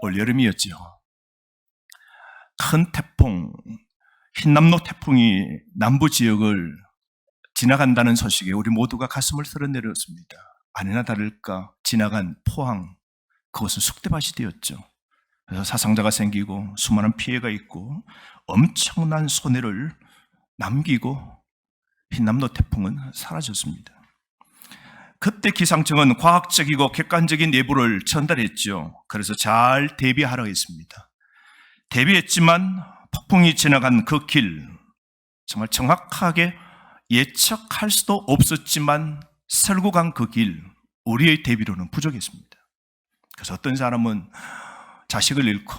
올여름이었죠. 큰 태풍, 흰남노 태풍이 남부 지역을 지나간다는 소식에 우리 모두가 가슴을 쓸어내렸습니다. 아니나 다를까 지나간 포항, 그것은 쑥대밭이 되었죠. 그래서 사상자가 생기고 수많은 피해가 있고 엄청난 손해를 남기고 흰남노 태풍은 사라졌습니다. 그때 기상청은 과학적이고 객관적인 예보를 전달했죠. 그래서 잘 대비하라고 했습니다. 대비했지만 폭풍이 지나간 그 길, 정말 정확하게 예측할 수도 없었지만 설고 간 그 길, 우리의 대비로는 부족했습니다. 그래서 어떤 사람은 자식을 잃고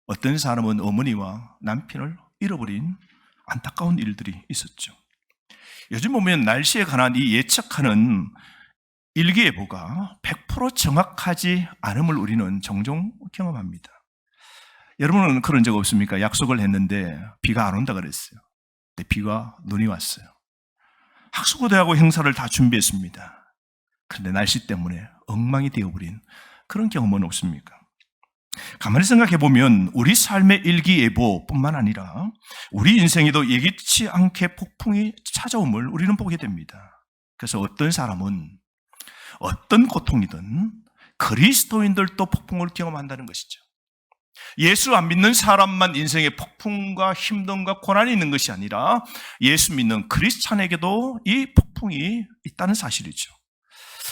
어떤 사람은 어머니와 남편을 잃어버린 안타까운 일들이 있었죠. 요즘 보면 날씨에 관한 이 예측하는 일기예보가 100% 정확하지 않음을 우리는 종종 경험합니다. 여러분은 그런 적 없습니까? 약속을 했는데 비가 안 온다 그랬어요. 근데 눈이 왔어요. 학수고대하고 행사를 다 준비했습니다. 그런데 날씨 때문에 엉망이 되어버린 그런 경험은 없습니까? 가만히 생각해 보면 우리 삶의 일기예보뿐만 아니라 우리 인생에도 예기치 않게 폭풍이 찾아옴을 우리는 보게 됩니다. 그래서 어떤 사람은 어떤 고통이든 그리스도인들도 폭풍을 경험한다는 것이죠. 예수 안 믿는 사람만 인생에 폭풍과 힘듦과 고난이 있는 것이 아니라 예수 믿는 크리스찬에게도 이 폭풍이 있다는 사실이죠.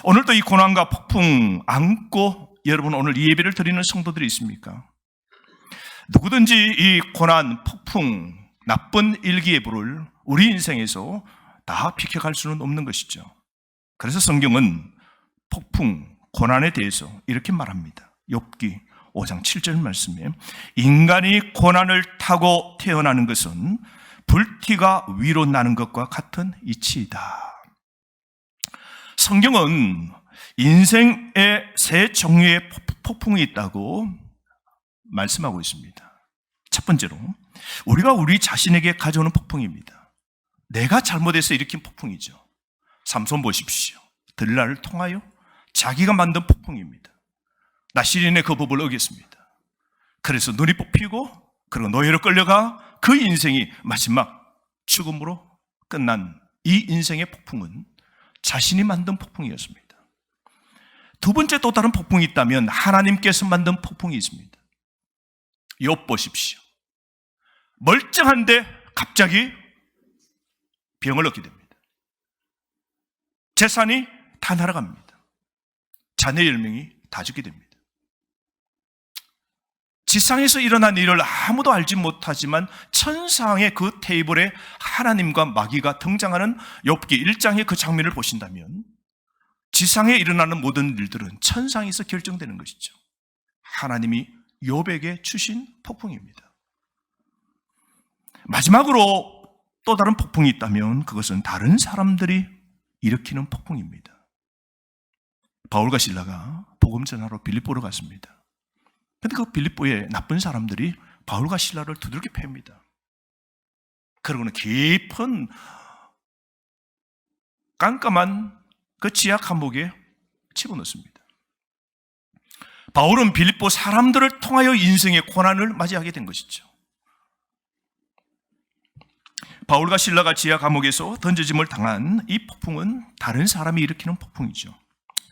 오늘도 이 고난과 폭풍 안고 여러분 오늘 이 예배를 드리는 성도들이 있습니까? 누구든지 이 고난, 폭풍, 나쁜 일기예보를 우리 인생에서 다 비켜갈 수는 없는 것이죠. 그래서 성경은 폭풍, 고난에 대해서 이렇게 말합니다. 욥기 5장 7절 말씀에 인간이 고난을 타고 태어나는 것은 불티가 위로 나는 것과 같은 이치이다. 성경은 인생에 세 종류의 폭풍이 있다고 말씀하고 있습니다. 첫 번째로 우리가 우리 자신에게 가져오는 폭풍입니다. 내가 잘못해서 일으킨 폭풍이죠. 삼손 보십시오. 들날을 통하여 자기가 만든 폭풍입니다. 나시린의 그 법을 어겼습니다. 그래서 눈이 뽑히고 그리고 노예로 끌려가 그 인생이 마지막 죽음으로 끝난 이 인생의 폭풍은 자신이 만든 폭풍이었습니다. 두 번째 또 다른 폭풍이 있다면 하나님께서 만든 폭풍이 있습니다. 욥 보십시오. 멀쩡한데 갑자기 병을 얻게 됩니다. 재산이 다 날아갑니다. 자녀 10명이 다 죽게 됩니다. 지상에서 일어난 일을 아무도 알지 못하지만 천상의 그 테이블에 하나님과 마귀가 등장하는 욥기 1장의 그 장면을 보신다면 지상에 일어나는 모든 일들은 천상에서 결정되는 것이죠. 하나님이 욥에게 주신 폭풍입니다. 마지막으로 또 다른 폭풍이 있다면 그것은 다른 사람들이 일으키는 폭풍입니다. 바울과 실라가 복음 전하러 빌립보로 갔습니다. 그런데 그 빌립보에 나쁜 사람들이 바울과 실라를 두들겨 팹니다. 그러고는 깊은 깜깜한 그 지하 감옥에 집어넣습니다. 바울은 빌립보 사람들을 통하여 인생의 고난을 맞이하게 된 것이죠. 바울과 실라가 지하 감옥에서 던져짐을 당한 이 폭풍은 다른 사람이 일으키는 폭풍이죠.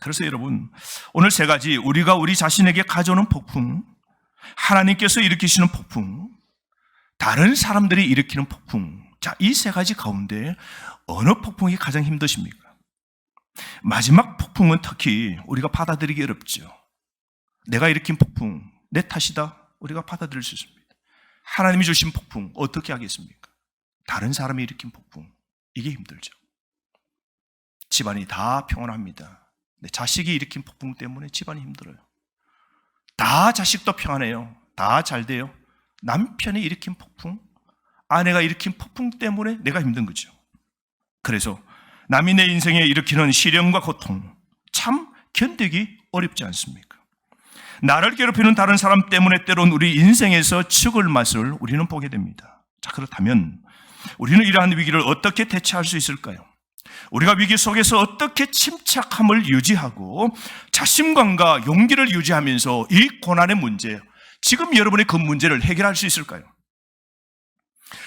그래서 여러분, 오늘 세 가지 우리가 우리 자신에게 가져오는 폭풍, 하나님께서 일으키시는 폭풍, 다른 사람들이 일으키는 폭풍. 자, 이 세 가지 가운데 어느 폭풍이 가장 힘드십니까? 마지막 폭풍은 특히 우리가 받아들이기 어렵죠. 내가 일으킨 폭풍, 내 탓이다. 우리가 받아들일 수 있습니다. 하나님이 주신 폭풍, 어떻게 하겠습니까? 다른 사람이 일으킨 폭풍, 이게 힘들죠. 집안이 다 평안합니다. 내 자식이 일으킨 폭풍 때문에 집안이 힘들어요. 다 자식도 평안해요. 다 잘 돼요. 남편이 일으킨 폭풍, 아내가 일으킨 폭풍 때문에 내가 힘든 거죠. 그래서 남이 내 인생에 일으키는 시련과 고통, 참 견디기 어렵지 않습니까? 나를 괴롭히는 다른 사람 때문에 때론 우리 인생에서 죽을 맛을 우리는 보게 됩니다. 자, 그렇다면 우리는 이러한 위기를 어떻게 대처할 수 있을까요? 우리가 위기 속에서 어떻게 침착함을 유지하고 자신감과 용기를 유지하면서 이 고난의 문제, 지금 여러분의 그 문제를 해결할 수 있을까요?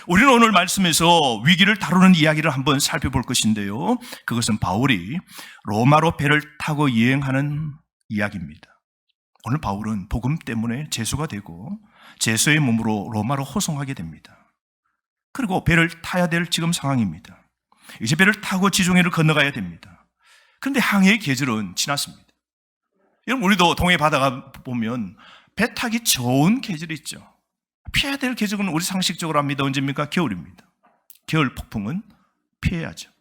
우리는 오늘 말씀에서 위기를 다루는 이야기를 한번 살펴볼 것인데요. 그것은 바울이 로마로 배를 타고 여행하는 이야기입니다. 오늘 바울은 복음 때문에 제수가 되고 제수의 몸으로 로마로 호송하게 됩니다. 그리고 배를 타야 될 지금 상황입니다. 이제 배를 타고 지중해를 건너가야 됩니다. 그런데 항해의 계절은 지났습니다. 여러분, 우리도 동해 바다가 보면 배 타기 좋은 계절이 있죠. 피해야 될 계절은 우리 상식적으로 합니다. 언제입니까? 겨울입니다. 겨울 폭풍은 피해야죠.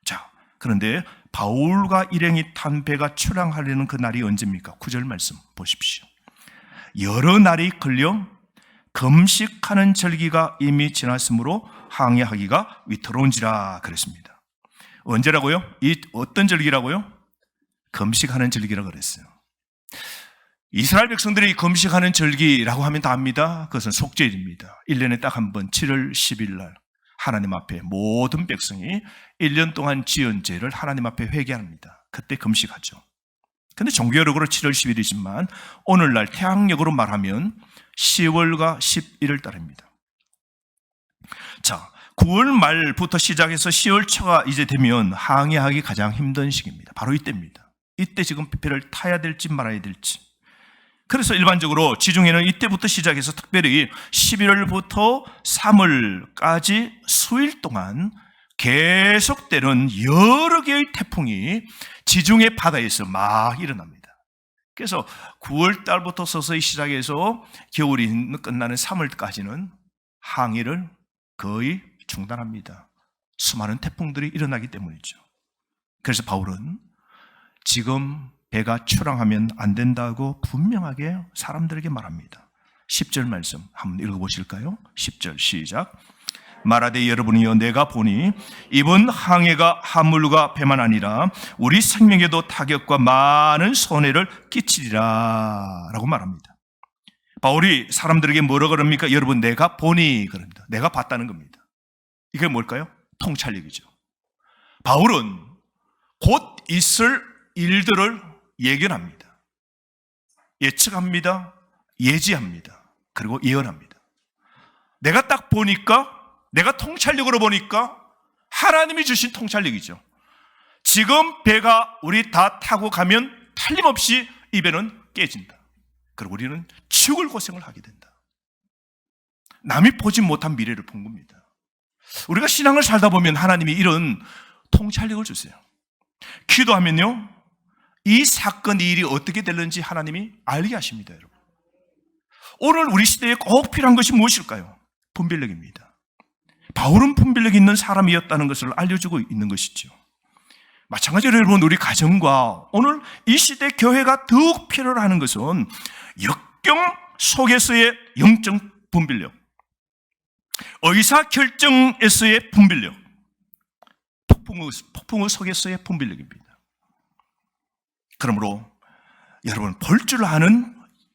자, 그런데 바울과 일행이 탄 배가 출항하려는 그 날이 언제입니까? 9절 말씀 보십시오. 여러 날이 걸려 금식하는 절기가 이미 지났으므로 항해하기가 위태로운지라 그랬습니다. 언제라고요? 이 어떤 절기라고요? 금식하는 절기라고 그랬어요. 이스라엘 백성들이 금식하는 절기라고 하면 다 압니다. 그것은 속죄일입니다. 1년에 딱 한 번 7월 10일 날 하나님 앞에 모든 백성이 1년 동안 지은 죄를 하나님 앞에 회개합니다. 그때 금식하죠. 근데 종교력으로 7월 10일이지만 오늘날 태양력으로 말하면 10월과 11월 달입니다. 자, 9월 말부터 시작해서 10월 초가 이제 되면 항해하기 가장 힘든 시기입니다. 바로 이때입니다. 이때 지금 배를 타야 될지 말아야 될지. 그래서 일반적으로 지중해는 이때부터 시작해서 특별히 11월부터 3월까지 수일 동안 계속되는 여러 개의 태풍이 지중해 바다에서 막 일어납니다. 그래서 9월 달부터 서서히 시작해서 겨울이 끝나는 3월까지는 항해를 거의 중단합니다. 수많은 태풍들이 일어나기 때문이죠. 그래서 바울은 지금 배가 출항하면 안 된다고 분명하게 사람들에게 말합니다. 10절 말씀 한번 읽어보실까요? 10절 시작. 말하되 여러분이여 내가 보니 이번 항해가 화물과 배만 아니라 우리 생명에도 타격과 많은 손해를 끼치리라 라고 말합니다. 바울이 사람들에게 뭐라고 그럽니까? 여러분 내가 보니 그럽니다. 내가 봤다는 겁니다. 이게 뭘까요? 통찰력이죠. 바울은 곧 있을 일들을 예견합니다. 예측합니다. 예지합니다. 그리고 예언합니다. 내가 딱 보니까, 내가 통찰력으로 보니까 하나님이 주신 통찰력이죠. 지금 배가 우리 다 타고 가면 틀림없이 이 배는 깨진다. 그리고 우리는 죽을 고생을 하게 된다. 남이 보지 못한 미래를 본 겁니다. 우리가 신앙을 살다 보면 하나님이 이런 통찰력을 주세요. 기도하면요, 이 사건, 이 일이 어떻게 될는지 하나님이 알게 하십니다, 여러분. 오늘 우리 시대에 꼭 필요한 것이 무엇일까요? 분별력입니다. 바울은 분별력 있는 사람이었다는 것을 알려주고 있는 것이죠. 마찬가지로 여러분, 우리 가정과 오늘 이 시대 교회가 더욱 필요로 하는 것은 역경 속에서의 영적 분별력, 의사결정에서의 분별력, 폭풍우 속에서의 분별력입니다. 그러므로 여러분, 볼 줄 아는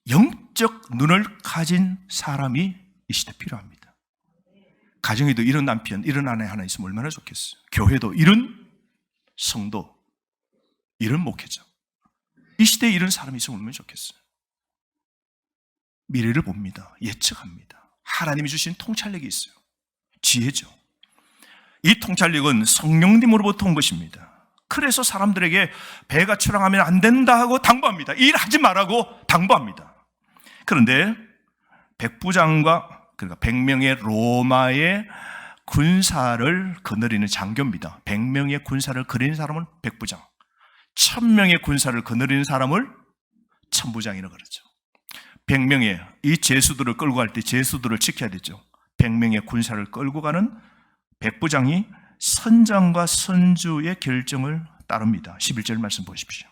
영적 눈을 가진 사람이 이 시대에 필요합니다. 가정에도 이런 남편, 이런 아내 하나 있으면 얼마나 좋겠어요. 교회도 이런 성도, 이런 목회자, 이 시대에 이런 사람이 있으면 얼마나 좋겠어요. 미래를 봅니다. 예측합니다. 하나님이 주신 통찰력이 있어요. 지혜죠. 이 통찰력은 성령님으로부터 온 것입니다. 그래서 사람들에게 배가 출항하면 안 된다 하고 당부합니다. 일하지 말라고 당부합니다. 그런데 백부장과 그러니까 100명의 로마의 군사를 거느리는 장교입니다. 100명의 군사를 거느리는 사람은 백부장, 1000명의 군사를 거느리는 사람을 천부장이라고 그러죠. 100명의 이 제수들을 끌고 갈 때 제수들을 지켜야 되죠. 100명의 군사를 끌고 가는 백부장이 선장과 선주의 결정을 따릅니다. 11절 말씀 보십시오.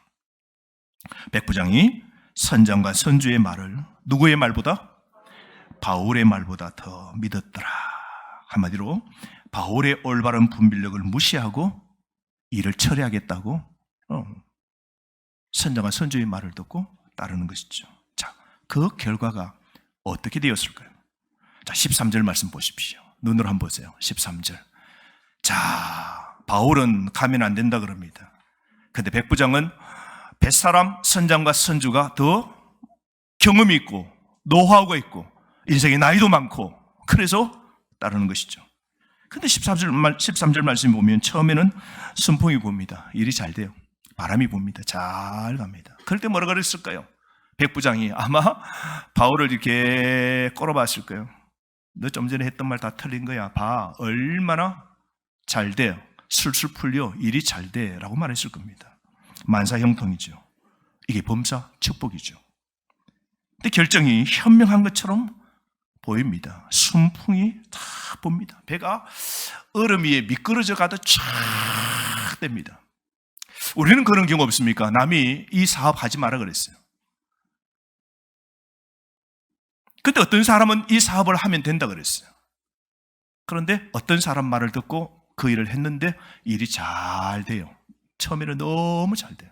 백부장이 선장과 선주의 말을 누구의 말보다? 바울의 말보다 더 믿었더라. 한마디로 바울의 올바른 분별력을 무시하고 일을 처리하겠다고 선장과 선주의 말을 듣고 따르는 것이죠. 자, 그 결과가 어떻게 되었을까요? 자, 13절 말씀 보십시오. 눈으로 한번 보세요. 13절. 자, 바울은 가면 안 된다 그럽니다. 그런데 백부장은 뱃사람 선장과 선주가 더 경험이 있고 노하우가 있고 인생의 나이도 많고 그래서 따르는 것이죠. 근데 13절 말씀 보면 처음에는 순풍이 붑니다. 일이 잘 돼요. 바람이 붑니다. 잘 갑니다. 그럴 때 뭐라 그랬을까요? 백부장이 아마 바울을 이렇게 끌어봤을 거예요. 너 좀 전에 했던 말 다 틀린 거야. 봐, 얼마나 잘 돼. 술술 풀려. 일이 잘 돼. 라고 말했을 겁니다. 만사형통이죠. 이게 범사 축복이죠. 근데 결정이 현명한 것처럼 보입니다. 순풍이 다 붑니다. 배가 얼음 위에 미끄러져 가듯 쫙 됩니다. 우리는 그런 경우 없습니까? 남이 이 사업 하지 마라 그랬어요. 근데 어떤 사람은 이 사업을 하면 된다 그랬어요. 그런데 어떤 사람 말을 듣고 그 일을 했는데 일이 잘 돼요. 처음에는 너무 잘 돼요.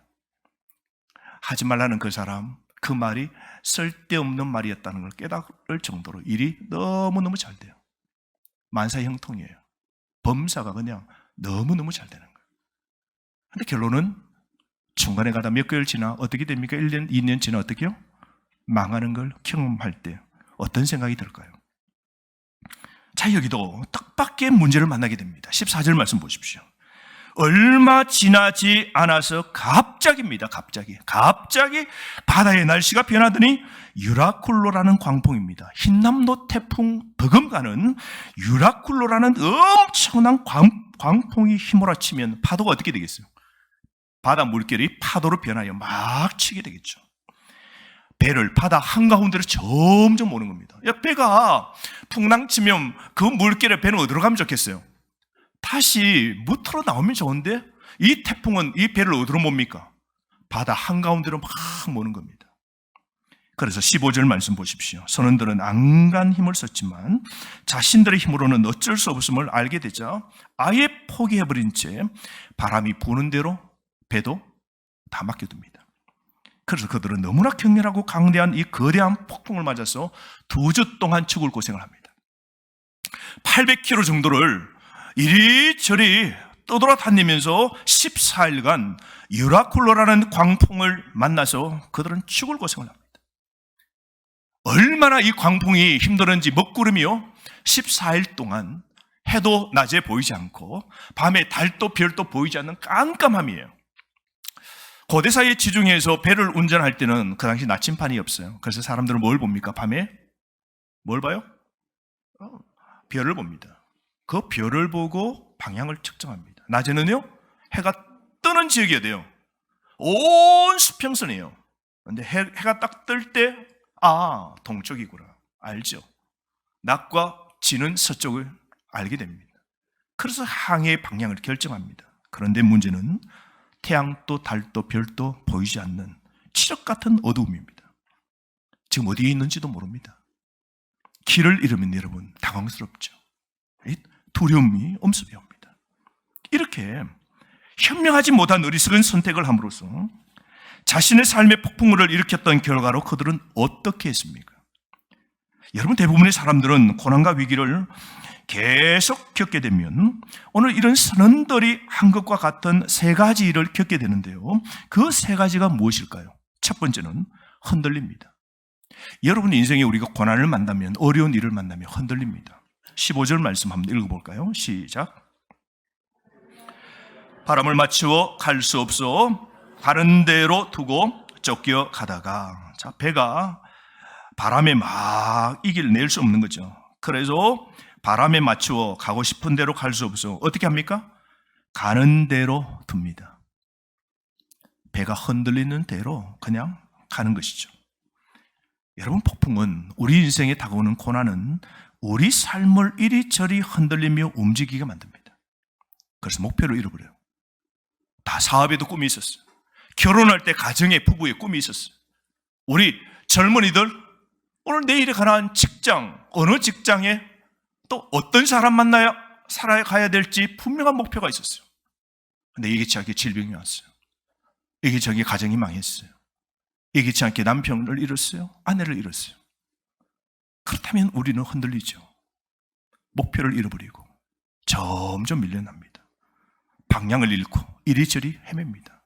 하지 말라는 그 사람, 그 말이 쓸데없는 말이었다는 걸 깨달을 정도로 일이 너무너무 잘 돼요. 만사형통이에요. 범사가 그냥 너무너무 잘 되는 거예요. 근데 결론은 중간에 가다 몇 개월 지나 어떻게 됩니까? 1년, 2년 지나 어떻게요? 망하는 걸 경험할 때 어떤 생각이 들까요? 자, 여기도 뜻밖의 문제를 만나게 됩니다. 14절 말씀 보십시오. 얼마 지나지 않아서 갑자기입니다. 갑자기 바다의 날씨가 변하더니 유라쿨로라는 광풍입니다. 흰남노 태풍 버금가는 유라쿨로라는 엄청난 광풍이 휘몰아치면 파도가 어떻게 되겠어요? 바다 물결이 파도로 변하여 막 치게 되겠죠. 배를 바다 한가운데로 점점 오는 겁니다. 야, 배가 풍랑 치면 그 물결에 배는 어디로 가면 좋겠어요? 다시 무트로 나오면 좋은데 이 태풍은 이 배를 어디로 몹니까? 바다 한가운데로 막 모는 겁니다. 그래서 15절 말씀 보십시오. 선원들은 안간 힘을 썼지만 자신들의 힘으로는 어쩔 수 없음을 알게 되자 아예 포기해버린 채 바람이 부는 대로 배도 다 맡겨둡니다. 그래서 그들은 너무나 격렬하고 강대한 이 거대한 폭풍을 맞아서 2주 동안 죽을 고생을 합니다. 800km 정도를 이리저리 떠돌아다니면서 14일간 유라쿨로라는 광풍을 만나서 그들은 죽을 고생을 합니다. 얼마나 이 광풍이 힘들었는지 먹구름이요 14일 동안 해도 낮에 보이지 않고 밤에 달도 별도 보이지 않는 깜깜함이에요. 고대사의 지중해에서 배를 운전할 때는 그 당시 나침판이 없어요. 그래서 사람들은 뭘 봅니까? 밤에 뭘 봐요? 별을 봅니다. 그 별을 보고 방향을 측정합니다. 낮에는요 해가 뜨는 지역이어야 돼요. 온 수평선이에요. 그런데 해가 딱 뜰 때 동쪽이구나 알죠. 낮과 지는 서쪽을 알게 됩니다. 그래서 항해의 방향을 결정합니다. 그런데 문제는 태양도 달도 별도 보이지 않는 칠흑 같은 어두움입니다. 지금 어디에 있는지도 모릅니다. 길을 잃으면 여러분 당황스럽죠. 두려움이 엄습해 옵니다. 이렇게 현명하지 못한 어리석은 선택을 함으로써 자신의 삶의 폭풍우를 일으켰던 결과로 그들은 어떻게 했습니까? 여러분 대부분의 사람들은 고난과 위기를 계속 겪게 되면 오늘 이런 선원들이 한 것과 같은 3가지 일을 겪게 되는데요. 그 3가지가 무엇일까요? 첫 번째는 흔들립니다. 여러분 인생에 우리가 고난을 만나면 어려운 일을 만나면 흔들립니다. 15절 말씀 한번 읽어볼까요? 시작. 바람을 맞추어 갈 수 없어 다른 데로 두고 쫓겨 가다가 자, 배가 바람에 막 이길낼 수 없는 거죠. 그래서 바람에 맞추어 가고 싶은 대로 갈 수 없어 어떻게 합니까? 가는 대로 둡니다. 배가 흔들리는 대로 그냥 가는 것이죠. 여러분 폭풍은 우리 인생에 다가오는 고난은 우리 삶을 이리저리 흔들리며 움직이게 만듭니다. 그래서 목표를 잃어버려요. 다 사업에도 꿈이 있었어요. 결혼할 때 가정에 부부의 꿈이 있었어요. 우리 젊은이들 오늘 내일에 관한 직장 어느 직장에 또 어떤 사람 만나야 살아가야 될지 분명한 목표가 있었어요. 근데 예기치 않게 질병이 왔어요. 예기치 않게 가정이 망했어요. 예기치 않게 남편을 잃었어요. 아내를 잃었어요. 그렇다면 우리는 흔들리죠. 목표를 잃어버리고 점점 밀려납니다. 방향을 잃고 이리저리 헤맵니다.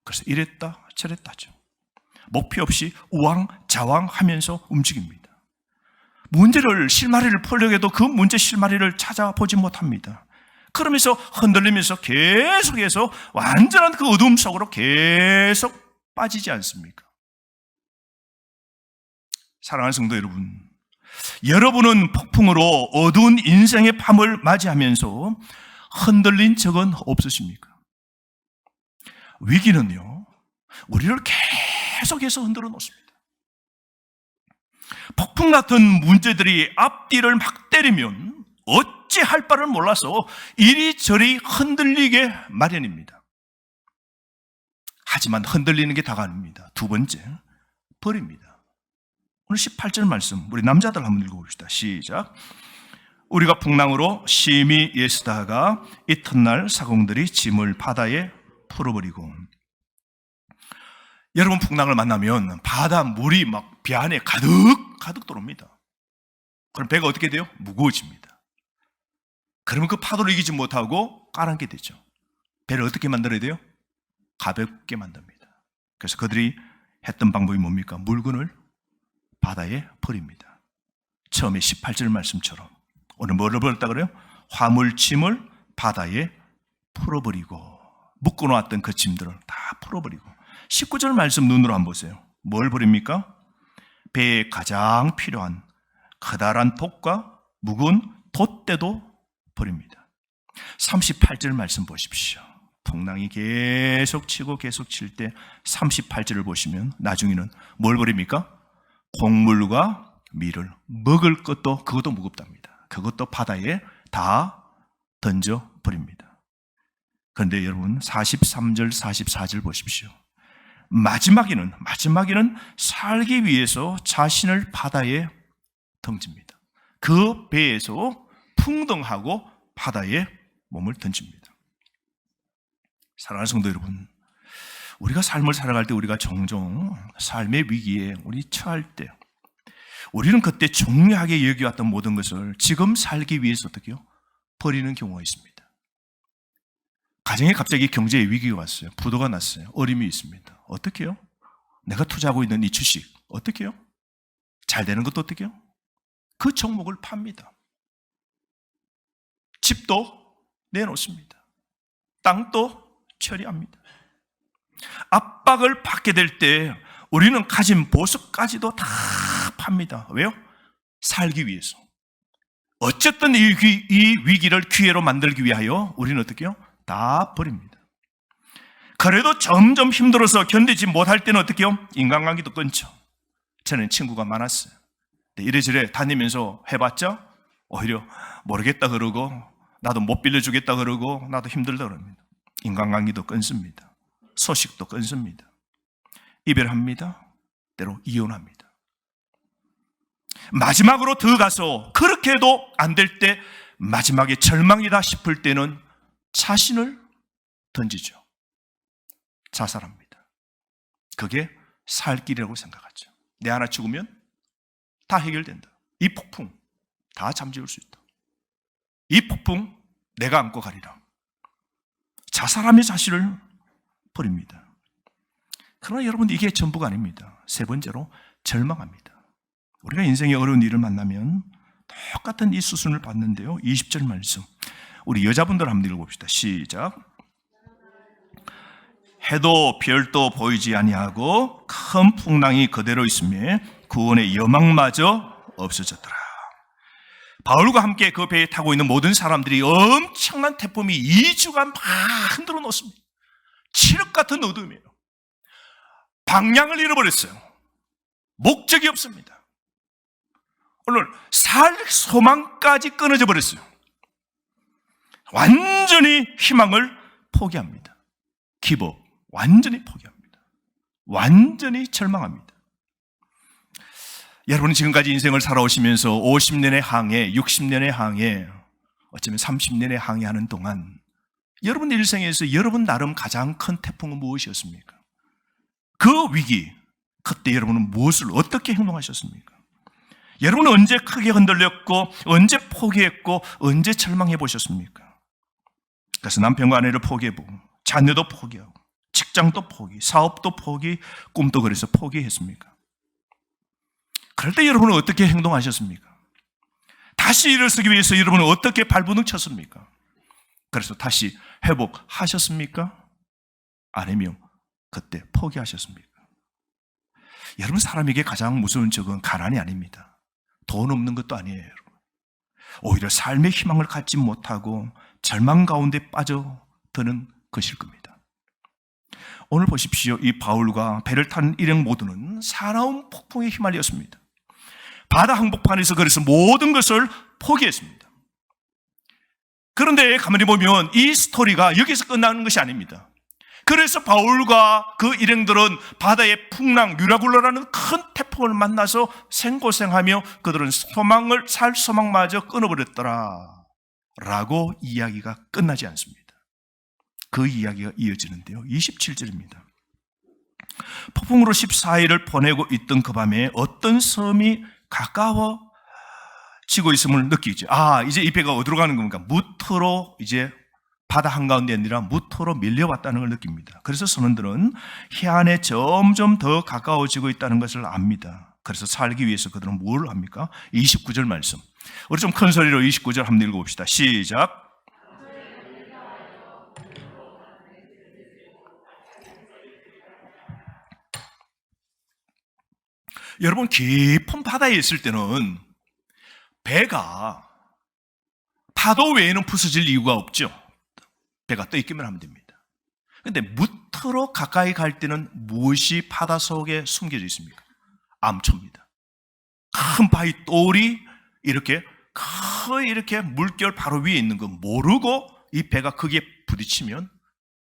그래서 이랬다 저랬다죠. 목표 없이 우왕좌왕하면서 움직입니다. 문제를 실마리를 풀려고 해도 그 문제 실마리를 찾아보지 못합니다. 그러면서 흔들리면서 계속해서 완전한 그 어둠 속으로 계속 빠지지 않습니까? 사랑하는 성도 여러분, 여러분은 폭풍으로 어두운 인생의 밤을 맞이하면서 흔들린 적은 없으십니까? 위기는요, 우리를 계속해서 흔들어 놓습니다. 폭풍 같은 문제들이 앞뒤를 막 때리면 어찌할 바를 몰라서 이리저리 흔들리게 마련입니다. 하지만 흔들리는 게 다가 아닙니다. 두 번째, 버립니다. 오늘 18절 말씀, 우리 남자들 한번 읽어봅시다. 시작. 우리가 풍랑으로 심히 애쓰다가 이튿날 사공들이 짐을 바다에 풀어버리고. 여러분, 풍랑을 만나면 바다 물이 막 배 안에 가득 들어옵니다. 그럼 배가 어떻게 돼요? 무거워집니다. 그러면 그 파도를 이기지 못하고 가라앉게 되죠. 배를 어떻게 만들어야 돼요? 가볍게 만듭니다. 그래서 그들이 했던 방법이 뭡니까? 물건을 바다에 버립니다. 처음에 18절 말씀처럼 오늘 뭐를 버렸다 그래요? 화물짐을 바다에 풀어버리고, 묶어놓았던 그 짐들을 다 풀어버리고. 19절 말씀 눈으로 한번 보세요. 뭘 버립니까? 배에 가장 필요한 커다란 돛과 묵은 돛대도 버립니다. 38절 말씀 보십시오. 풍랑이 계속 치고 계속 칠 때 38절을 보시면 나중에는 뭘 버립니까? 곡물과 밀을, 먹을 것도, 그것도 무겁답니다. 그것도 바다에 다 던져버립니다. 그런데 여러분, 43절 44절 보십시오. 마지막에는 살기 위해서 자신을 바다에 던집니다. 그 배에서 풍덩하고 바다에 몸을 던집니다. 사랑하는 성도 여러분, 우리가 삶을 살아갈 때, 우리가 종종 삶의 위기에 우리 처할 때, 우리는 그때 중요하게 여겨왔던 모든 것을 지금 살기 위해서 어떻게 해요? 버리는 경우가 있습니다. 가정에 갑자기 경제의 위기가 왔어요. 부도가 났어요. 어려움이 있습니다. 어떻게 해요? 내가 투자하고 있는 이 주식 어떻게 해요? 잘 되는 것도 어떻게 해요? 그 종목을 팝니다. 집도 내놓습니다. 땅도 처리합니다. 압박을 받게 될 때 우리는 가진 보석까지도 다 팝니다. 왜요? 살기 위해서. 어쨌든 이 위기를 기회로 만들기 위하여 우리는 어떻게 해요? 다 버립니다. 그래도 점점 힘들어서 견디지 못할 때는 어떻게 해요? 인간관계도 끊죠. 저는 친구가 많았어요. 이래저래 다니면서 해봤자 오히려 모르겠다 그러고, 나도 못 빌려주겠다 그러고, 나도 힘들다 그럽니다. 인간관계도 끊습니다. 소식도 끊습니다. 이별합니다. 때로 이혼합니다. 마지막으로 더 가서 그렇게 해도 안 될 때, 마지막에 절망이다 싶을 때는 자신을 던지죠. 자살합니다. 그게 살 길이라고 생각하죠. 내 하나 죽으면 다 해결된다. 이 폭풍 다 잠재울 수 있다. 이 폭풍 내가 안고 가리라. 자살하며 자신을 버립니다. 그러나 여러분, 이게 전부가 아닙니다. 세 번째로 절망합니다. 우리가 인생의 어려운 일을 만나면 똑같은 이 수순을 받는데요. 20절 말씀, 우리 여자분들 한번 읽어봅시다. 시작. 해도 별도 보이지 아니하고 큰 풍랑이 그대로 있으며 구원의 여망마저 없어졌더라. 바울과 함께 그 배에 타고 있는 모든 사람들이 엄청난 태풍이 2주간 막 흔들어 놓습니다. 칠흑 같은 어둠이에요. 방향을 잃어버렸어요. 목적이 없습니다. 오늘 살 소망까지 끊어져 버렸어요. 완전히 희망을 포기합니다. 기복, 완전히 포기합니다. 완전히 절망합니다. 여러분은 지금까지 인생을 살아오시면서 50년의 항해, 60년의 항해, 어쩌면 30년의 항해하는 동안 여러분 일생에서 여러분 나름 가장 큰 태풍은 무엇이었습니까? 그 위기, 그때 여러분은 무엇을 어떻게 행동하셨습니까? 여러분은 언제 크게 흔들렸고, 언제 포기했고, 언제 절망해 보셨습니까? 그래서 남편과 아내를 포기해보고, 자녀도 포기하고, 직장도 포기, 사업도 포기, 꿈도 그래서 포기했습니까? 그럴 때 여러분은 어떻게 행동하셨습니까? 다시 일어서기 위해서 여러분은 어떻게 발버둥 쳤습니까? 그래서 다시 회복하셨습니까? 아니면 그때 포기하셨습니까? 여러분, 사람에게 가장 무서운 적은 가난이 아닙니다. 돈 없는 것도 아니에요, 여러분. 오히려 삶의 희망을 갖지 못하고 절망 가운데 빠져드는 것일 겁니다. 오늘 보십시오. 이 바울과 배를 탄 일행 모두는 사나운 폭풍에 휘말렸습니다. 바다 한복판에서 그래서 모든 것을 포기했습니다. 그런데 가만히 보면 이 스토리가 여기서 끝나는 것이 아닙니다. 그래서 바울과 그 일행들은 바다의 풍랑 유라굴라라는 큰 태풍을 만나서 생고생하며 그들은 살 소망마저 끊어버렸더라 라고 이야기가 끝나지 않습니다. 그 이야기가 이어지는데요, 27절입니다. 폭풍으로 14일을 보내고 있던 그 밤에 어떤 섬이 가까워지고 있음을 느끼죠. 이제 이 배가 어디로 가는 겁니까? 무토로, 이제 바다 한가운데 아니라 무토로 밀려왔다는 걸 느낍니다. 그래서 선원들은 해안에 점점 더 가까워지고 있다는 것을 압니다. 그래서 살기 위해서 그들은 뭘 합니까? 29절 말씀. 우리 좀 큰 소리로 29절 한번 읽어봅시다. 시작. 여러분, 깊은 바다에 있을 때는 배가 파도 외에는 부서질 이유가 없죠. 배가 떠 있기만 하면 됩니다. 그런데 무토로 가까이 갈 때는 무엇이 바다 속에 숨겨져 있습니까? 암초입니다. 큰 바위 돌이 이렇게 물결 바로 위에 있는 거 모르고 이 배가 거기에 부딪히면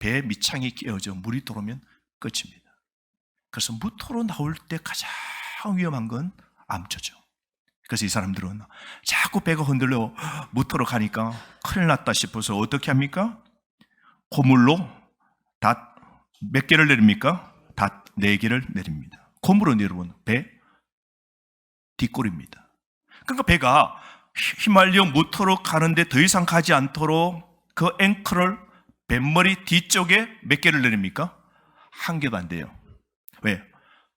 배 밑창이 깨어져 물이 들어오면 끝입니다. 그래서 무토로 나올 때 가장 위험한 건 암초죠. 그래서 이 사람들은 자꾸 배가 흔들려 무토로 가니까 큰일 났다 싶어서 어떻게 합니까? 고물로 닷 몇 개를 내립니까? 닷 4개를 내립니다. 고물은 여러분 배 뒷골입니다. 그러니까 배가 휘말려 무토로 가는데 더 이상 가지 않도록 그 앵커를 뱃머리 뒤쪽에 몇 개를 내립니까? 1개도 안 돼요. 왜?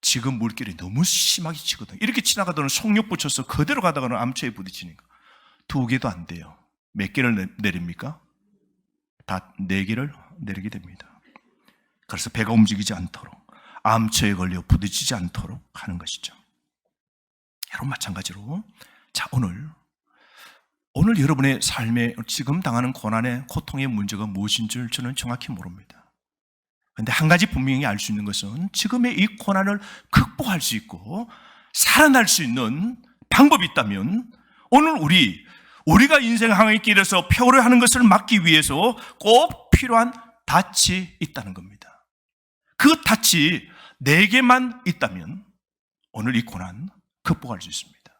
지금 물결이 너무 심하게 치거든요. 이렇게 지나가더니 속력 붙여서 그대로 가다가는 암초에 부딪히니까 2개도 안 돼요. 몇 개를 내립니까? 다 4개를 내리게 됩니다. 그래서 배가 움직이지 않도록, 암초에 걸려 부딪히지 않도록 하는 것이죠. 여러분, 마찬가지로 자, 오늘 여러분의 삶에 지금 당하는 고난의 고통의 문제가 무엇인 줄 저는 정확히 모릅니다. 그런데 한 가지 분명히 알 수 있는 것은 지금의 이 고난을 극복할 수 있고 살아날 수 있는 방법이 있다면 오늘 우리가 인생 항해의 길에서 표를 하는 것을 막기 위해서 꼭 필요한 닻이 있다는 겁니다. 그 닻이 4개만 있다면 오늘 이 고난 극복할 수 있습니다.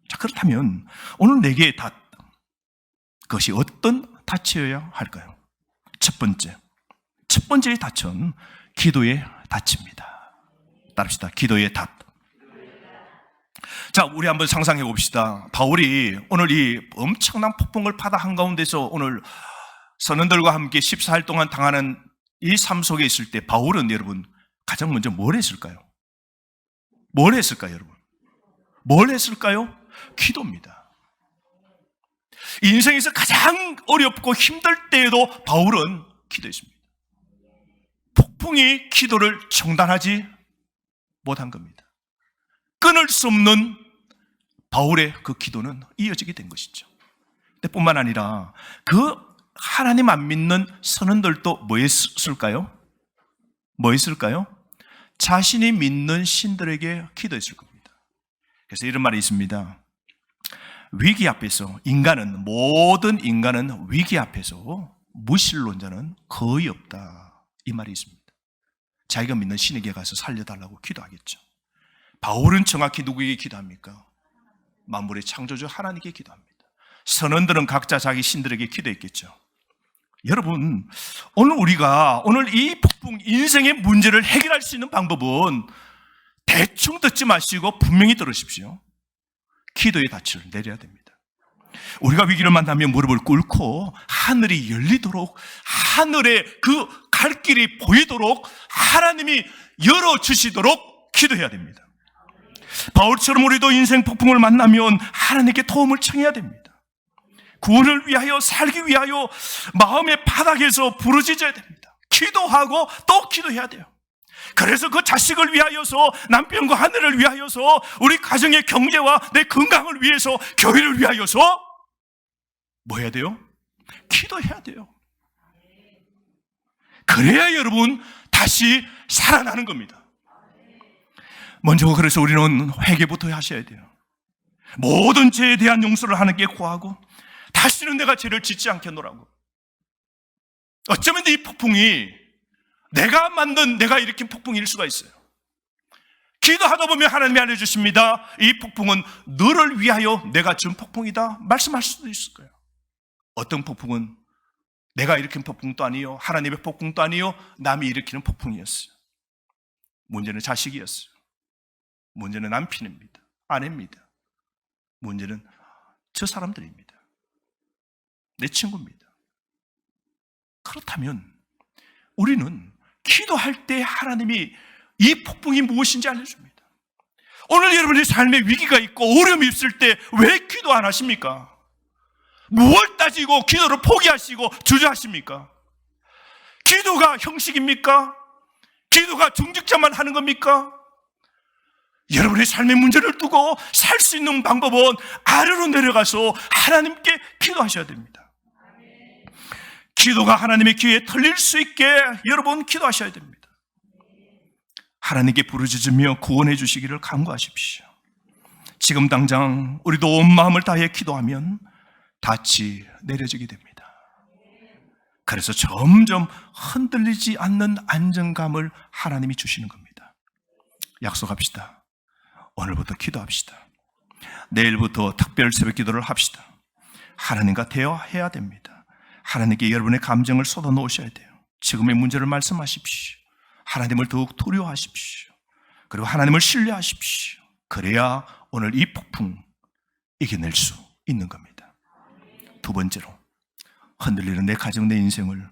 자, 그렇다면 오늘 4개의 닻, 그것이 어떤 닻이어야 할까요? 첫 번째의 닻은 기도의 닻입니다. 따릅시다. 기도의 닻. 자, 우리 한번 상상해 봅시다. 바울이 오늘 이 엄청난 폭풍을 바다 한가운데서 오늘 선원들과 함께 14일 동안 당하는 이 삶 속에 있을 때 바울은 여러분 가장 먼저 뭘 했을까요? 여러분? 뭘 했을까요? 기도입니다. 인생에서 가장 어렵고 힘들 때에도 바울은 기도했습니다. 폭풍이 기도를 중단하지 못한 겁니다. 끊을 수 없는 바울의 그 기도는 이어지게 된 것이죠. 근데 뿐만 아니라 그 하나님 안 믿는 선원들도 뭐 했을까요? 자신이 믿는 신들에게 기도했을 겁니다. 그래서 이런 말이 있습니다. 위기 앞에서 모든 인간은 위기 앞에서 무신론자는 거의 없다. 이 말이 있습니다. 자기가 믿는 신에게 가서 살려달라고 기도하겠죠. 바울은 정확히 누구에게 기도합니까? 만물의 창조주 하나님께 기도합니다. 선원들은 각자 자기 신들에게 기도했겠죠. 여러분, 오늘 이 폭풍 인생의 문제를 해결할 수 있는 방법은 대충 듣지 마시고 분명히 들으십시오. 기도의 닻을 내려야 됩니다. 우리가 위기를 만나면 무릎을 꿇고 하늘이 열리도록, 하늘에 그 갈 길이 보이도록 하나님이 열어주시도록 기도해야 됩니다. 바울처럼 우리도 인생 폭풍을 만나면 하나님께 도움을 청해야 됩니다. 구원을 위하여 살기 위하여 마음의 바닥에서 부르짖어야 됩니다. 기도하고 또 기도해야 돼요. 그래서 그 자식을 위하여서, 남편과 하늘을 위하여서, 우리 가정의 경제와 내 건강을 위해서, 교회를 위하여서 뭐 해야 돼요? 기도해야 돼요. 그래야 여러분 다시 살아나는 겁니다. 먼저 그래서 우리는 회개부터 하셔야 돼요. 모든 죄에 대한 용서를 하나님께 구하고 다시는 내가 죄를 짓지 않겠노라고. 어쩌면 이 폭풍이 내가 만든, 내가 일으킨 폭풍일 수가 있어요. 기도하다 보면 하나님이 알려주십니다. 이 폭풍은 너를 위하여 내가 준 폭풍이다 말씀할 수도 있을 거예요. 어떤 폭풍은 내가 일으킨 폭풍도 아니요, 하나님의 폭풍도 아니요, 남이 일으키는 폭풍이었어요. 문제는 자식이었어요. 문제는 남편입니다. 아내입니다. 문제는 저 사람들입니다. 내 친구입니다. 그렇다면 우리는 기도할 때 하나님이 이 폭풍이 무엇인지 알려줍니다. 오늘 여러분의 삶에 위기가 있고 어려움이 있을 때 왜 기도 안 하십니까? 무엇 따지고 기도를 포기하시고 주저하십니까? 기도가 형식입니까? 기도가 중직자만 하는 겁니까? 여러분의 삶의 문제를 두고 살 수 있는 방법은 아래로 내려가서 하나님께 기도하셔야 됩니다. 기도가 하나님의 귀에 들릴 수 있게 여러분 기도하셔야 됩니다. 하나님께 부르짖으며 구원해 주시기를 간구하십시오. 지금 당장 우리도 온 마음을 다해 기도하면 닻이 내려지게 됩니다. 그래서 점점 흔들리지 않는 안정감을 하나님이 주시는 겁니다. 약속합시다. 오늘부터 기도합시다. 내일부터 특별 새벽 기도를 합시다. 하나님과 대화해야 됩니다. 하나님께 여러분의 감정을 쏟아 놓으셔야 돼요. 지금의 문제를 말씀하십시오. 하나님을 더욱 두려워하십시오. 그리고 하나님을 신뢰하십시오. 그래야 오늘 이 폭풍 이겨낼 수 있는 겁니다. 두 번째로, 흔들리는 내 가정, 내 인생을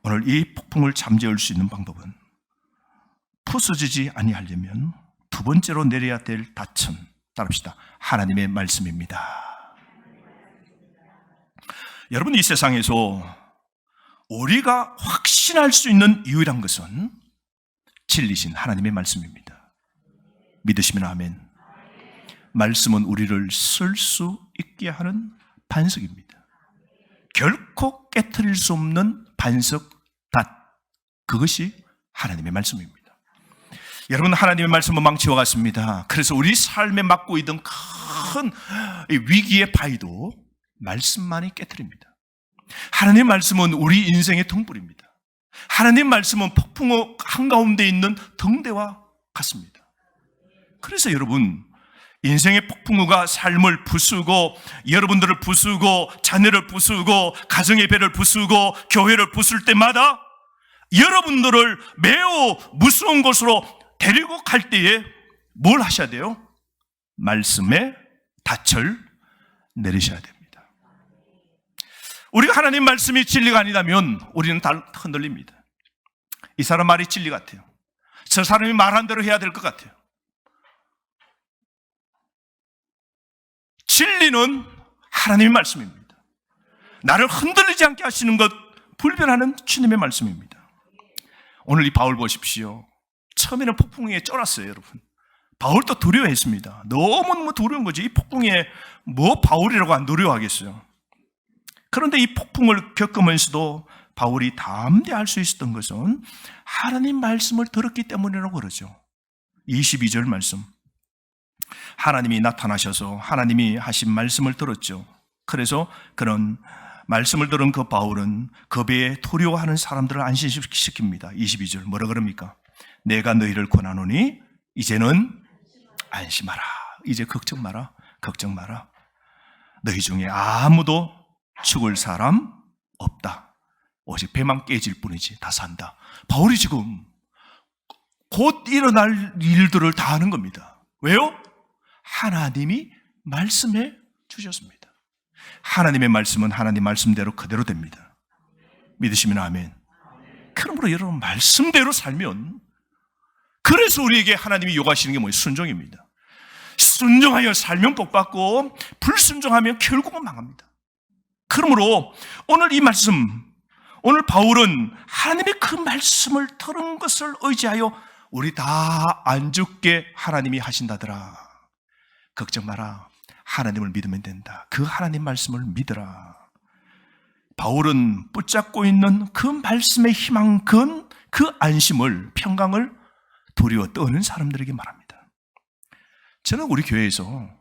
오늘 이 폭풍을 잠재울 수 있는 방법은, 부서지지 아니하려면 두 번째로 내려야 될 닻은, 따릅시다, 하나님의 말씀입니다. 여러분, 이 세상에서 우리가 확신할 수 있는 유일한 것은 진리신 하나님의 말씀입니다. 믿으시면 아멘. 말씀은 우리를 쓸 수 있게 하는 반석입니다. 결코 깨트릴 수 없는 반석 닷, 그것이 하나님의 말씀입니다. 여러분, 하나님의 말씀은 망치와 같습니다. 그래서 우리 삶에 맡고 있던 큰 위기의 바위도 말씀만이 깨트립니다. 하나님의 말씀은 우리 인생의 등불입니다. 하나님의 말씀은 폭풍 한가운데 있는 등대와 같습니다. 그래서 여러분, 인생의 폭풍우가 삶을 부수고, 여러분들을 부수고, 자녀를 부수고, 가정의 배를 부수고, 교회를 부술 때마다 여러분들을 매우 무서운 곳으로 데리고 갈 때에 뭘 하셔야 돼요? 말씀의 닻을 내리셔야 됩니다. 우리가 하나님 말씀이 진리가 아니라면 우리는 다 흔들립니다. 이 사람 말이 진리 같아요. 저 사람이 말한 대로 해야 될 것 같아요. 진리는 하나님의 말씀입니다. 나를 흔들리지 않게 하시는 것, 불변하는 주님의 말씀입니다. 오늘 이 바울 보십시오. 처음에는 폭풍에 쫄았어요, 여러분. 바울도 두려워했습니다. 너무너무 두려운 거지. 이 폭풍에 뭐 바울이라고 안 두려워하겠어요. 그런데 이 폭풍을 겪으면서도 바울이 담대할 수 있었던 것은 하나님 말씀을 들었기 때문이라고 그러죠. 22절 말씀. 하나님이 나타나셔서 하나님이 하신 말씀을 들었죠. 그래서 그런 말씀을 들은 그 바울은 그 배에 두려워하는 사람들을 안심시킵니다. 22절 뭐라 그럽니까? 내가 너희를 권하노니 이제는 안심하라. 이제 걱정 마라. 걱정 마라. 너희 중에 아무도 죽을 사람 없다. 오직 배만 깨질 뿐이지 다 산다. 바울이 지금 곧 일어날 일들을 다 하는 겁니다. 왜요? 하나님이 말씀해 주셨습니다. 하나님의 말씀은 하나님 말씀대로 그대로 됩니다. 믿으시면 아멘. 그러므로 여러분, 말씀대로 살면, 그래서 우리에게 하나님이 요구하시는 게 뭐예요? 순종입니다. 순종하여 살면 복받고 불순종하면 결국은 망합니다. 그러므로 오늘 이 말씀, 오늘 바울은 하나님의 그 말씀을 들은 것을 의지하여 우리 다 안 죽게 하나님이 하신다더라. 걱정 마라. 하나님을 믿으면 된다. 그 하나님 말씀을 믿으라. 바울은 붙잡고 있는 그 말씀의 희망, 그 안심을, 평강을 두려워 떠는 사람들에게 말합니다. 저는 우리 교회에서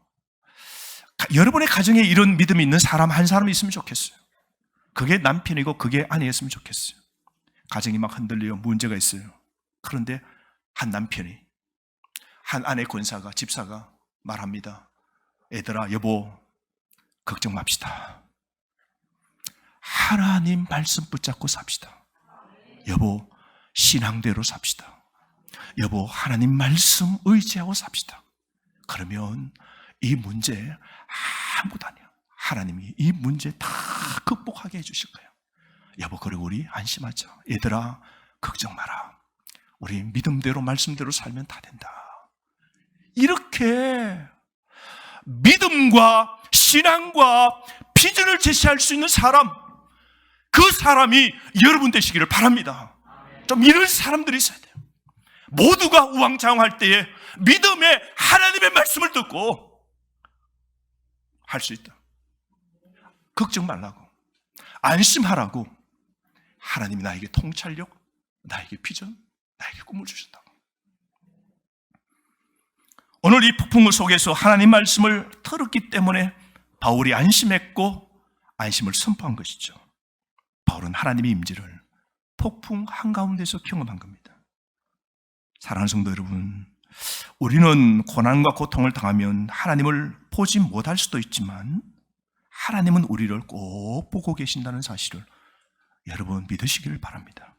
여러분의 가정에 이런 믿음이 있는 사람 한 사람 있으면 좋겠어요. 그게 남편이고 그게 아내였으면 좋겠어요. 가정이 막 흔들려요. 문제가 있어요. 그런데 한 남편이, 한 아내 권사가, 집사가 말합니다. 애들아, 여보, 걱정 맙시다. 하나님 말씀 붙잡고 삽시다. 여보, 신앙대로 삽시다. 여보, 하나님 말씀 의지하고 삽시다. 그러면 이 문제 아무것도 아니야. 하나님이 이 문제 다 극복하게 해주실 거예요. 여보, 그리고 우리 안심하자. 얘들아, 걱정 마라. 우리 믿음대로 말씀대로 살면 다 된다. 이렇게 믿음과 신앙과 비전을 제시할 수 있는 사람, 그 사람이 여러분 되시기를 바랍니다. 좀 이런 사람들이 있어야 돼요. 모두가 우왕좌왕할 때에 믿음의 하나님의 말씀을 듣고 할 수 있다. 걱정 말라고, 안심하라고. 하나님이 나에게 통찰력, 나에게 비전, 나에게 꿈을 주셨다고. 오늘 이 폭풍 속에서 하나님 말씀을 들었기 때문에 바울이 안심했고 안심을 선포한 것이죠. 바울은 하나님의 임재를 폭풍 한가운데서 경험한 겁니다. 사랑하는 성도 여러분, 우리는 고난과 고통을 당하면 하나님을 보지 못할 수도 있지만 하나님은 우리를 꼭 보고 계신다는 사실을 여러분 믿으시기를 바랍니다.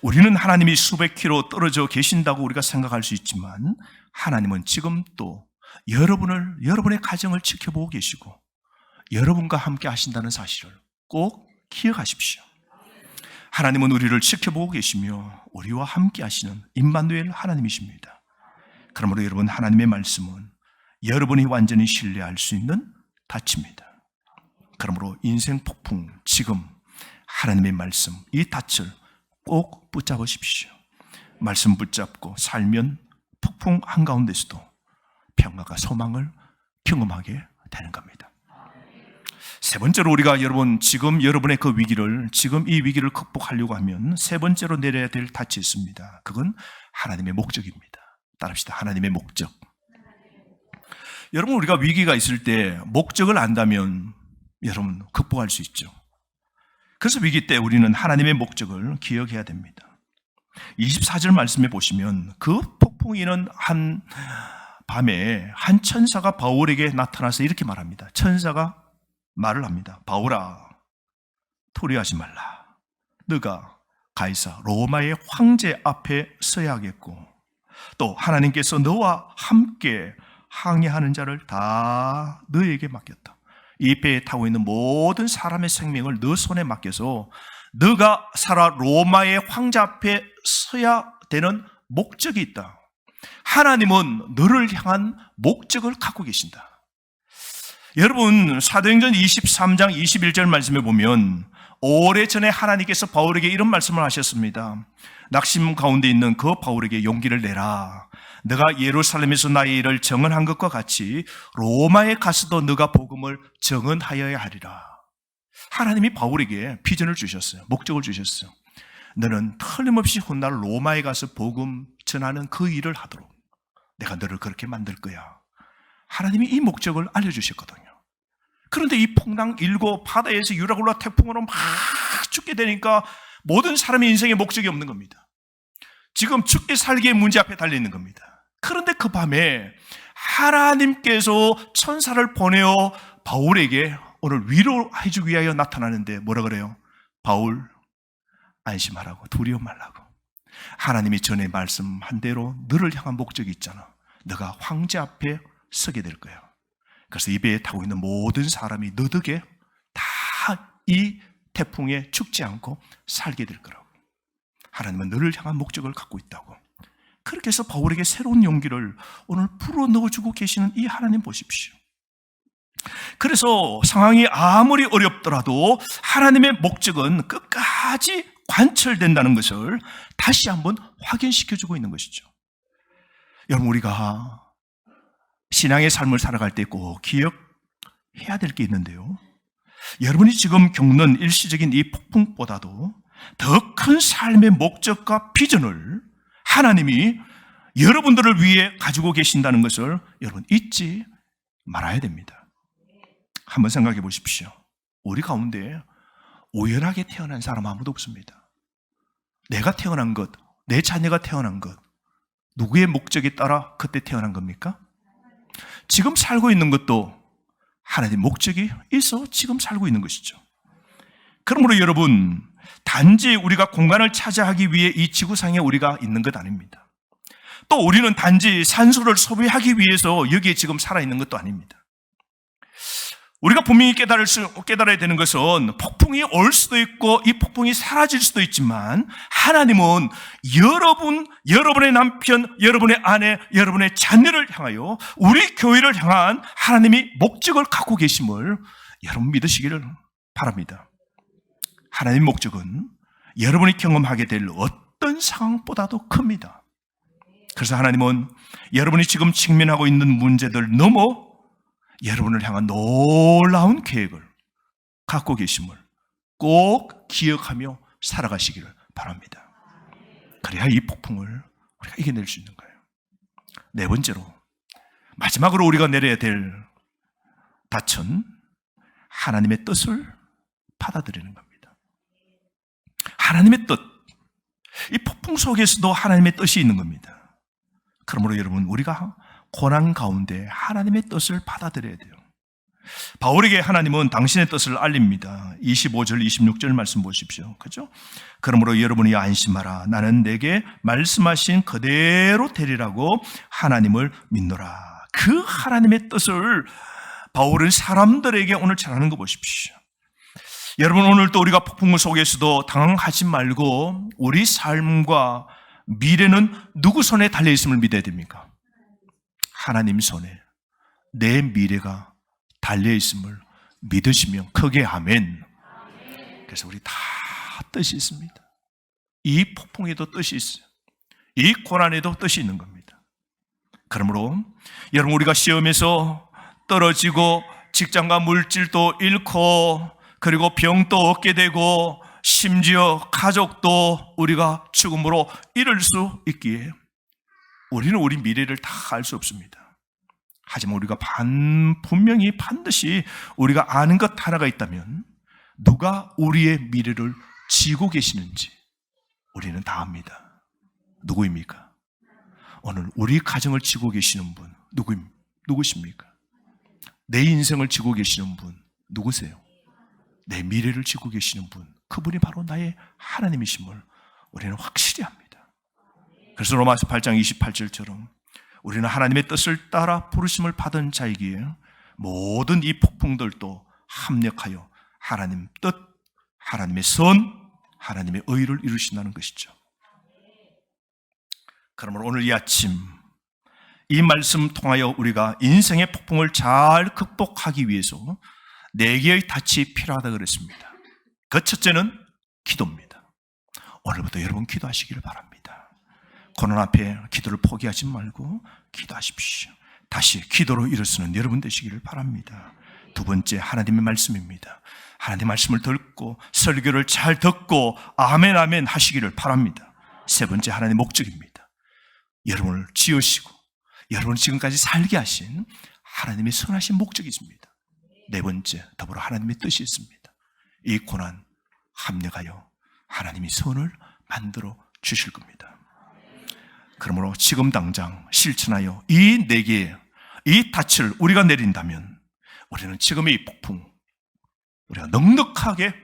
우리는 하나님이 수백 킬로 떨어져 계신다고 우리가 생각할 수 있지만 하나님은 지금 또 여러분의 가정을 지켜보고 계시고 여러분과 함께 하신다는 사실을 꼭 기억하십시오. 하나님은 우리를 지켜보고 계시며 우리와 함께 하시는 임마누엘 하나님이십니다. 그러므로 여러분, 하나님의 말씀은 여러분이 완전히 신뢰할 수 있는 닻입니다. 그러므로 인생 폭풍, 지금 하나님의 말씀, 이 닻을 꼭 붙잡으십시오. 말씀 붙잡고 살면 폭풍 한가운데서도 평화가 소망을 경험하게 되는 겁니다. 세 번째로 우리가 지금 여러분의 그 위기를, 지금 이 위기를 극복하려고 하면 세 번째로 내려야 될 닻이 있습니다. 그건 하나님의 목적입니다. 따릅시다. 하나님의 목적. 여러분, 우리가 위기가 있을 때 목적을 안다면 여러분 극복할 수 있죠. 그래서 위기 때 우리는 하나님의 목적을 기억해야 됩니다. 24절 말씀에 보시면 그 폭풍이는 한 밤에 한 천사가 바울에게 나타나서 이렇게 말합니다. 천사가 말을 합니다. 바울아, 두려워하지 말라. 너가 가이사 로마의 황제 앞에 서야 하겠고 또 하나님께서 너와 함께 항해하는 자를 다 너에게 맡겼다. 이 배에 타고 있는 모든 사람의 생명을 너 손에 맡겨서 너가 살아 로마의 황제 앞에 서야 되는 목적이 있다. 하나님은 너를 향한 목적을 갖고 계신다. 여러분, 사도행전 23장 21절 말씀에 보면 오래전에 하나님께서 바울에게 이런 말씀을 하셨습니다. 낙심 가운데 있는 그 바울에게 용기를 내라. 너가 예루살렘에서 나의 일을 정언한 것과 같이 로마에 가서도 너가 복음을 정언하여야 하리라. 하나님이 바울에게 비전을 주셨어요. 목적을 주셨어요. 너는 틀림없이 훗날 로마에 가서 복음 전하는 그 일을 하도록 내가 너를 그렇게 만들 거야. 하나님이 이 목적을 알려주셨거든요. 그런데 이 풍랑 일고 바다에서 유라굴라 태풍으로 막 죽게 되니까 모든 사람의 인생에 목적이 없는 겁니다. 지금 죽게 살기의 문제 앞에 달려있는 겁니다. 그런데 그 밤에 하나님께서 천사를 보내어 바울에게 오늘 위로해 주기 위하여 나타나는데 뭐라 그래요? 바울, 안심하라고, 두려워 말라고. 하나님이 전에 말씀한 대로 너를 향한 목적이 있잖아. 너가 황제 앞에 서게 될 거야. 그래서 이 배에 타고 있는 모든 사람이 너 덕에 다 이 태풍에 죽지 않고 살게 될 거라고. 하나님은 너를 향한 목적을 갖고 있다고. 그렇게 해서 바울에게 새로운 용기를 오늘 불어넣어주고 계시는 이 하나님 보십시오. 그래서 상황이 아무리 어렵더라도 하나님의 목적은 끝까지 관철된다는 것을 다시 한번 확인시켜주고 있는 것이죠. 여러분, 우리가 신앙의 삶을 살아갈 때 꼭 기억해야 될 게 있는데요. 여러분이 지금 겪는 일시적인 이 폭풍보다도 더 큰 삶의 목적과 비전을 하나님이 여러분들을 위해 가지고 계신다는 것을 여러분 잊지 말아야 됩니다. 한번 생각해 보십시오. 우리 가운데 우연하게 태어난 사람 아무도 없습니다. 내가 태어난 것, 내 자녀가 태어난 것, 누구의 목적에 따라 그때 태어난 겁니까? 지금 살고 있는 것도 하나님의 목적이 있어 지금 살고 있는 것이죠. 그러므로 여러분, 단지 우리가 공간을 차지하기 위해 이 지구상에 우리가 있는 것 아닙니다. 또 우리는 단지 산소를 소비하기 위해서 여기에 지금 살아있는 것도 아닙니다. 우리가 분명히 깨달아야 되는 것은 폭풍이 올 수도 있고 이 폭풍이 사라질 수도 있지만 하나님은 여러분의 남편, 여러분의 아내, 여러분의 자녀를 향하여 우리 교회를 향한 하나님이 목적을 갖고 계심을 여러분 믿으시기를 바랍니다. 하나님의 목적은 여러분이 경험하게 될 어떤 상황보다도 큽니다. 그래서 하나님은 여러분이 지금 직면하고 있는 문제들 넘어 여러분을 향한 놀라운 계획을 갖고 계심을 꼭 기억하며 살아가시기를 바랍니다. 그래야 이 폭풍을 우리가 이겨낼 수 있는 거예요. 네 번째로, 마지막으로 우리가 내려야 될 닻은 하나님의 뜻을 받아들이는 겁니다. 하나님의 뜻, 이 폭풍 속에서도 하나님의 뜻이 있는 겁니다. 그러므로 여러분, 우리가 고난 가운데 하나님의 뜻을 받아들여야 돼요. 바울에게 하나님은 당신의 뜻을 알립니다. 25절, 26절 말씀 보십시오. 그죠? 그러므로 여러분이 안심하라. 나는 내게 말씀하신 그대로 되리라고 하나님을 믿노라. 그 하나님의 뜻을 바울은 사람들에게 오늘 전하는 거 보십시오. 여러분, 오늘 또 우리가 폭풍 속에서도 당황하지 말고 우리 삶과 미래는 누구 손에 달려있음을 믿어야 됩니까? 하나님 손에 내 미래가 달려있음을 믿으시면 크게 아멘. 그래서 우리 다 뜻이 있습니다. 이 폭풍에도 뜻이 있어요. 이 고난에도 뜻이 있는 겁니다. 그러므로 여러분, 우리가 시험에서 떨어지고 직장과 물질도 잃고 그리고 병도 얻게 되고 심지어 가족도 우리가 죽음으로 잃을 수 있기에 우리는 우리 미래를 다 알 수 없습니다. 하지만 우리가 분명히 반드시 우리가 아는 것 하나가 있다면 누가 우리의 미래를 지고 계시는지 우리는 다 압니다. 누구입니까? 오늘 우리 가정을 지고 계시는 분 누구십니까? 내 인생을 지고 계시는 분 누구세요? 내 미래를 지고 계시는 분, 그분이 바로 나의 하나님이심을 우리는 확실히 합니다. 그래서 로마서 8장 28절처럼 우리는 하나님의 뜻을 따라 부르심을 받은 자이기에 모든 이 폭풍들도 합력하여 하나님 뜻, 하나님의 선, 하나님의 의를 이루신다는 것이죠. 그러므로 오늘 이 아침 이 말씀 통하여 우리가 인생의 폭풍을 잘 극복하기 위해서 4개의 닻이 필요하다고 그랬습니다. 그 첫째는 기도입니다. 오늘부터 여러분 기도하시기를 바랍니다. 고난 앞에 기도를 포기하지 말고 기도하십시오. 다시 기도로 일어서는 여러분 되시기를 바랍니다. 두 번째, 하나님의 말씀입니다. 하나님의 말씀을 듣고 설교를 잘 듣고 아멘 아멘 하시기를 바랍니다. 세 번째, 하나님의 목적입니다. 여러분을 지으시고 여러분을 지금까지 살게 하신 하나님의 선하신 목적이 있습니다. 네 번째, 더불어 하나님의 뜻이 있습니다. 이 고난 합력하여 하나님이 선을 만들어 주실 겁니다. 그러므로 지금 당장 실천하여 이 4개의 이 닻을 우리가 내린다면 우리는 지금의 이 폭풍 우리가 넉넉하게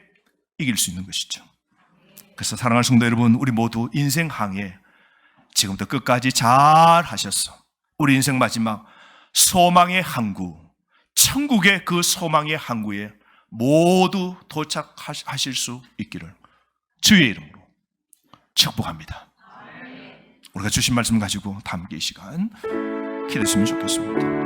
이길 수 있는 것이죠. 그래서 사랑하는 성도 여러분, 우리 모두 인생 항해 지금부터 끝까지 잘 하셔서 우리 인생 마지막 소망의 항구, 천국의 그 소망의 항구에 모두 도착하실 수 있기를 주의 이름으로 축복합니다. 우리가 주신 말씀 가지고 다 함께 이 시간 기도했으면 좋겠습니다.